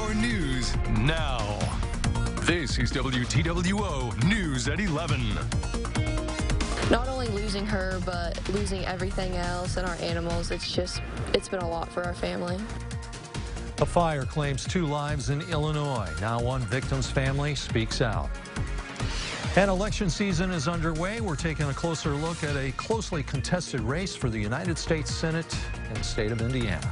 your news now. This is WTWO News at 11. Not only losing her, but losing everything else and our animals, it's been a lot for our family. A fire claims 2 lives in Illinois. Now one victim's family speaks out. And election season is underway. We're taking a closer look at a closely contested race for the United States Senate in the state of Indiana.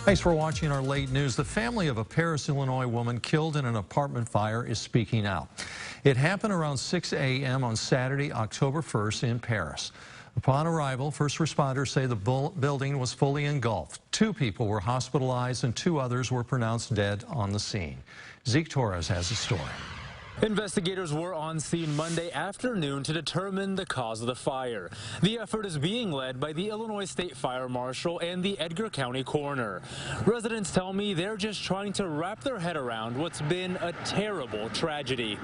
Thanks for watching our late news. The family of a Paris, Illinois woman killed in an apartment fire is speaking out. It happened around 6 a.m. on Saturday, October 1st in Paris. Upon arrival, first responders say the building was fully engulfed. 2 people were hospitalized and 2 others were pronounced dead on the scene. Zeke Torres has the story. Investigators were on scene Monday afternoon to determine the cause of the fire. The effort is being led by the Illinois State Fire Marshal and the Edgar County Coroner. Residents tell me they're just trying to wrap their head around what's been a terrible tragedy.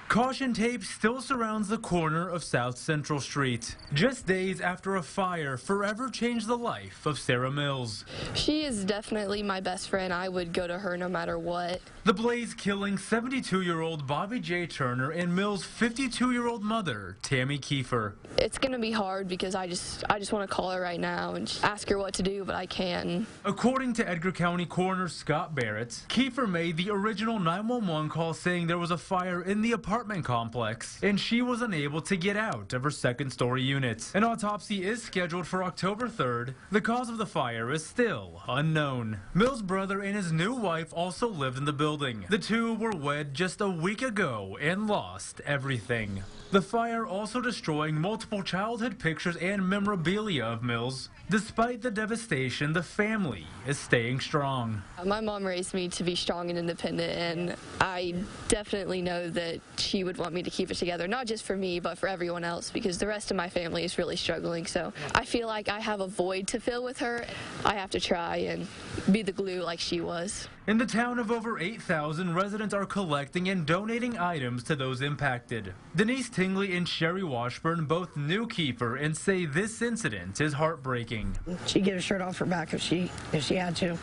Caution tape still surrounds the corner of South Central Street, just days after a fire forever changed the life of Sarah Mills. She is definitely my best friend. I would go to her no matter what. The blaze killing 72-year-old Bobby J. Turner and Mills' 52-year-old mother, Tammy Kiefer. It's going to be hard because I just want to call her right now and ask her what to do, but I can't. According to Edgar County Coroner Scott Barrett, Kiefer made the original 911 call saying there was a fire in the apartment complex, and she was unable to get out of her second-story unit. An autopsy is scheduled for October 3rd. The cause of the fire is still unknown. Mills' brother and his new wife also lived in the building. The 2 were wed just a week ago and lost everything. The fire also destroying multiple childhood pictures and memorabilia of Mills. Despite the devastation, the family is staying strong. My mom raised me to be strong and independent, and I definitely know that she would want me to keep it together, not just for me, but for everyone else, because the rest of my family is really struggling. So I feel like I have a void to fill with her. I have to try and be the glue like she was. In the town of over 8,000, residents are collecting and donating items to those impacted. Denise Tingley and Sherry Washburn both knew Kiefer and say this incident is heartbreaking. She'd get her shirt off her back if she had to.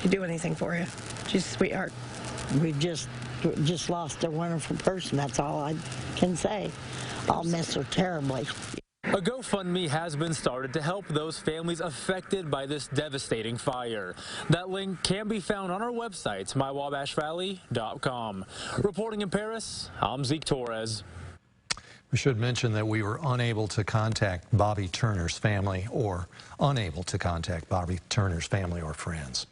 She'd do anything for you. She's a sweetheart. We just lost a wonderful person. That's all I can say. I'll miss her terribly. A GoFundMe has been started to help those families affected by this devastating fire. That link can be found on our website, mywabashvalley.com. Reporting in Paris, I'm Zeke Torres. We should mention that we were unable to contact Bobby Turner's family or friends.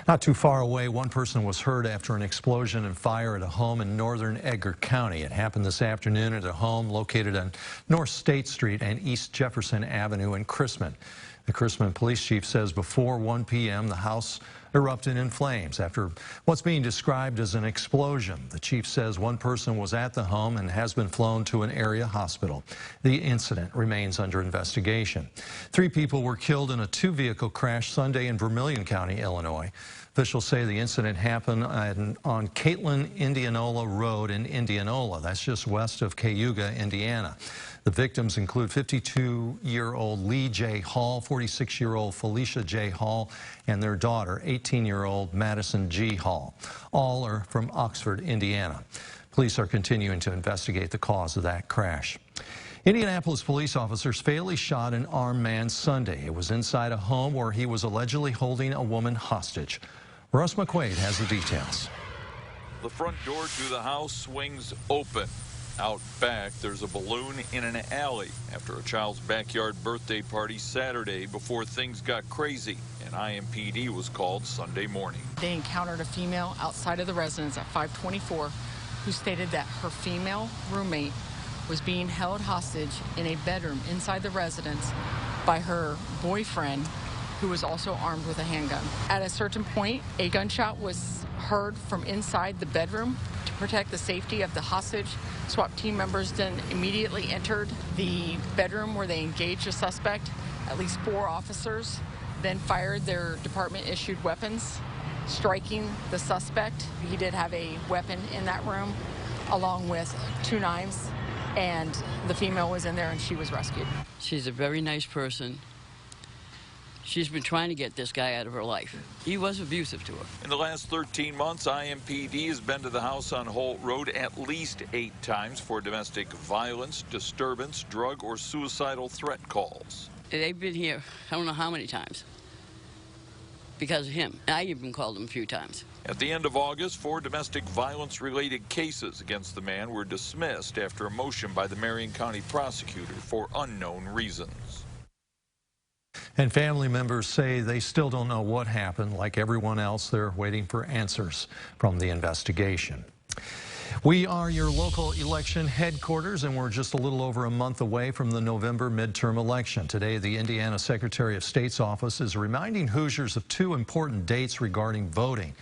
Not too far away, one person was hurt after an explosion and fire at a home in northern Edgar County. It happened this afternoon at a home located on North State Street and East Jefferson Avenue in Chrisman. The Chrisman police chief says before 1 p.m. the house erupted in flames after what's being described as an explosion. The chief says one person was at the home and has been flown to an area hospital. The incident remains under investigation. 3 people were killed in a 2-vehicle crash Sunday in Vermilion County, Illinois. Officials say the incident happened on Caitlin Indianola Road in Indianola. That's just west of Cayuga, Indiana. The victims include 52-year-old Lee J. Hall, 46-year-old Felicia J. Hall, and their daughter, 18-year-old Madison G. Hall. All are from Oxford, Indiana. Police are continuing to investigate the cause of that crash. Indianapolis police officers fatally shot an armed man Sunday. It was inside a home where he was allegedly holding a woman hostage. Russ McQuaid has the details. The front door to the house swings open. Out back, there's a balloon in an alley after a child's backyard birthday party Saturday before things got crazy. An IMPD was called Sunday morning. They encountered a female outside of the residence at 524 who stated that her female roommate was being held hostage in a bedroom inside the residence by her boyfriend, who was also armed with a handgun. At a certain point, a gunshot was heard from inside the bedroom. To protect the safety of the hostage, SWAT team members then immediately entered the bedroom where they engaged the suspect. At least 4 officers then fired their department-issued weapons, striking the suspect. He did have a weapon in that room, along with 2 knives, and the female was in there and she was rescued. She's a very nice person. She's been trying to get this guy out of her life. He was abusive to her. In the last 13 months, IMPD has been to the house on Holt Road at least 8 times for domestic violence, disturbance, drug, or suicidal threat calls. They've been here, I don't know how many times, because of him. I even called him a few times. At the end of August, 4 domestic violence-related cases against the man were dismissed after a motion by the Marion County prosecutor for unknown reasons. And family members say they still don't know what happened. Like everyone else, they're waiting for answers from the investigation. We are your local election headquarters, and we're just a little over a month away from the November midterm election. Today, the Indiana Secretary of State's office is reminding Hoosiers of 2 important dates regarding voting.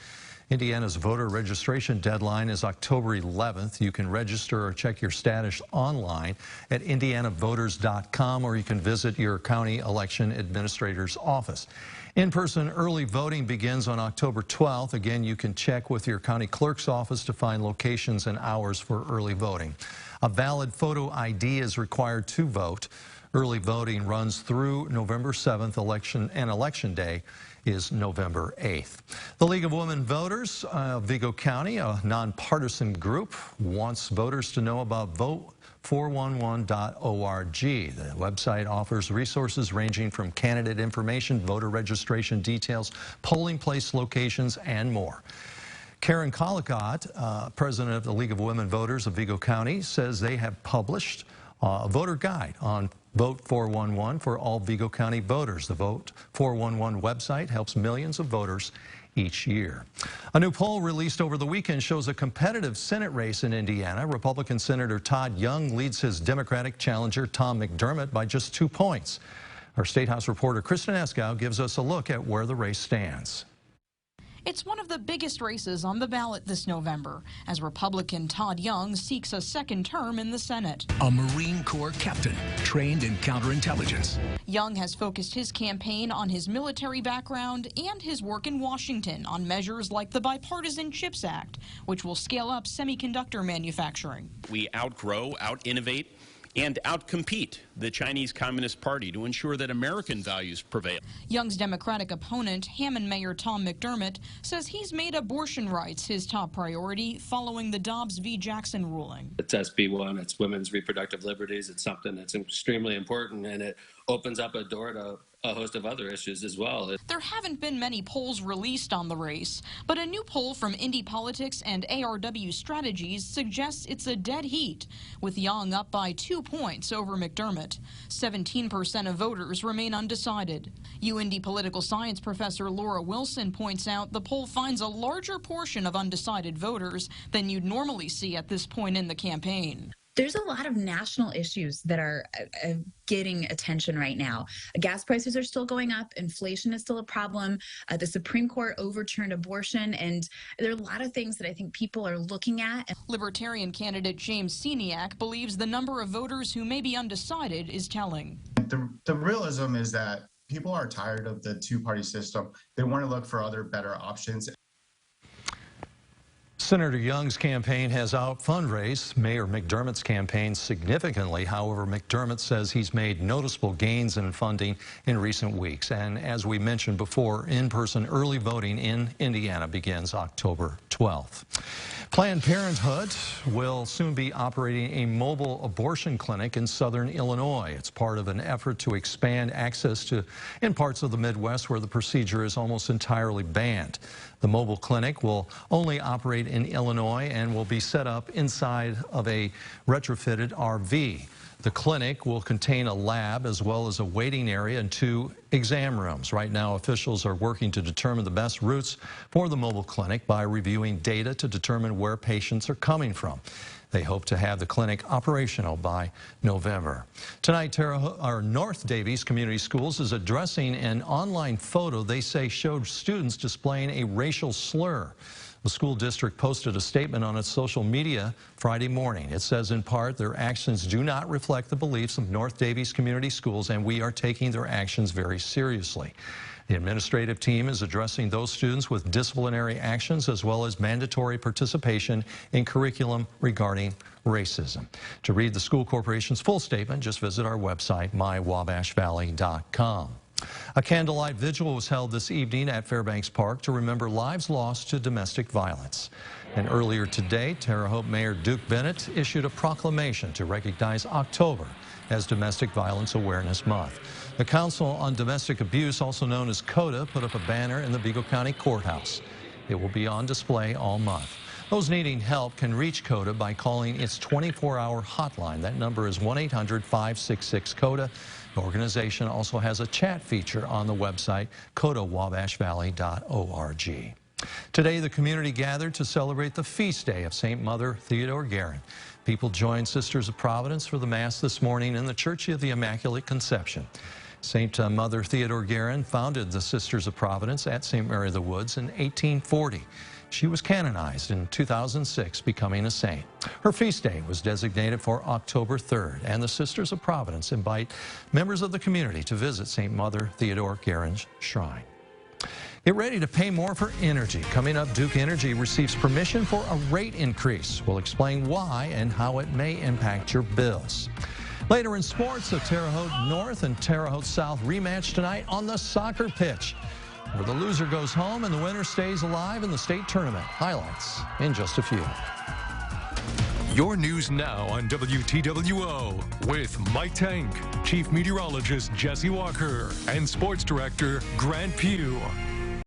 Indiana's voter registration deadline is October 11th. You can register or check your status online at indianavoters.com, or you can visit your county election administrator's office. In-person early voting begins on October 12th. Again, you can check with your county clerk's office to find locations and hours for early voting. A valid photo ID is required to vote. Early voting runs through November 7th. Election day is November 8th. The League of Women Voters of Vigo County, a nonpartisan group, wants voters to know about vote411.org. The website offers resources ranging from candidate information, voter registration details, polling place locations, and more. Karen Collicott, president of the League of Women Voters of Vigo County, says they have published a voter guide on Vote 411 for all Vigo County voters. The Vote 411 website helps millions of voters each year. A new poll released over the weekend shows a competitive Senate race in Indiana. Republican Senator Todd Young leads his Democratic challenger Tom McDermott by just 2 points. Our State House reporter Kristen Eskow gives us a look at where the race stands. It's one of the biggest races on the ballot this November, as Republican Todd Young seeks a second term in the Senate. A Marine Corps captain trained in counterintelligence. Young has focused his campaign on his military background and his work in Washington on measures like the Bipartisan CHIPS Act, which will scale up semiconductor manufacturing. We outgrow, out-innovate, and outcompete the Chinese Communist Party to ensure that American values prevail. Young's Democratic opponent, Hammond Mayor Tom McDermott, says he's made abortion rights his top priority following the Dobbs v. Jackson ruling. It's SB1, it's women's reproductive liberties. It's something that's extremely important, and it opens up a door to a host of other issues as well. There haven't been many polls released on the race, but a new poll from Indy Politics and ARW Strategies suggests it's a dead heat, with Young up by 2 points over McDermott. 17% of voters remain undecided. UIndy political science professor Laura Wilson points out the poll finds a larger portion of undecided voters than you'd normally see at this point in the campaign. There's a lot of national issues that are getting attention right now. Gas prices are still going up. Inflation is still a problem. The Supreme Court overturned abortion. And there are a lot of things that I think people are looking at. Libertarian candidate James Seniak believes the number of voters who may be undecided is telling. The realism is that people are tired of the two-party system. They want to look for other better options. Senator Young's campaign has out-fundraised Mayor McDermott's campaign significantly. However, McDermott says he's made noticeable gains in funding in recent weeks. And as we mentioned before, in-person early voting in Indiana begins October 12th. Planned Parenthood will soon be operating a mobile abortion clinic in southern Illinois. It's part of an effort to expand access in parts of the Midwest where the procedure is almost entirely banned. The mobile clinic will only operate in Illinois and will be set up inside of a retrofitted RV. The clinic will contain a lab as well as a waiting area and 2 exam rooms. Right now, officials are working to determine the best routes for the mobile clinic by reviewing data to determine where patients are coming from. They hope to have the clinic operational by November. Tonight, North Davies Community Schools is addressing an online photo they say showed students displaying a racial slur. The school district posted a statement on its social media Friday morning. It says, in part, their actions do not reflect the beliefs of North Davies Community Schools, and we are taking their actions very seriously. The administrative team is addressing those students with disciplinary actions as well as mandatory participation in curriculum regarding racism. To read the school corporation's full statement, just visit our website, mywabashvalley.com. A candlelight vigil was held this evening at Fairbanks Park to remember lives lost to domestic violence. And earlier today, Terre Haute Mayor Duke Bennett issued a proclamation to recognize October as Domestic Violence Awareness Month. The Council on Domestic Abuse, also known as CODA, put up a banner in the Beagle County Courthouse. It will be on display all month. Those needing help can reach CODA by calling its 24-hour hotline. That number is 1-800-566-CODA. The organization also has a chat feature on the website, CODAWabashValley.org. Today, the community gathered to celebrate the feast day of St. Mother Theodore Guerin. People joined Sisters of Providence for the Mass this morning in the Church of the Immaculate Conception. St. Mother Theodore Guerin founded the Sisters of Providence at St. Mary of the Woods in 1840. She was canonized in 2006, becoming a saint. Her feast day was designated for October 3rd, and the Sisters of Providence invite members of the community to visit St. Mother Theodore Guerin's shrine. Get ready to pay more for energy. Coming up, Duke Energy receives permission for a rate increase. We'll explain why and how it may impact your bills. Later in sports, the Terre Haute North and Terre Haute South rematch tonight on the soccer pitch, where the loser goes home and the winner stays alive in the state tournament. Highlights in just a few. Your news now on WTWO with Mike Tank, Chief Meteorologist Jesse Walker, and Sports Director Grant Pugh.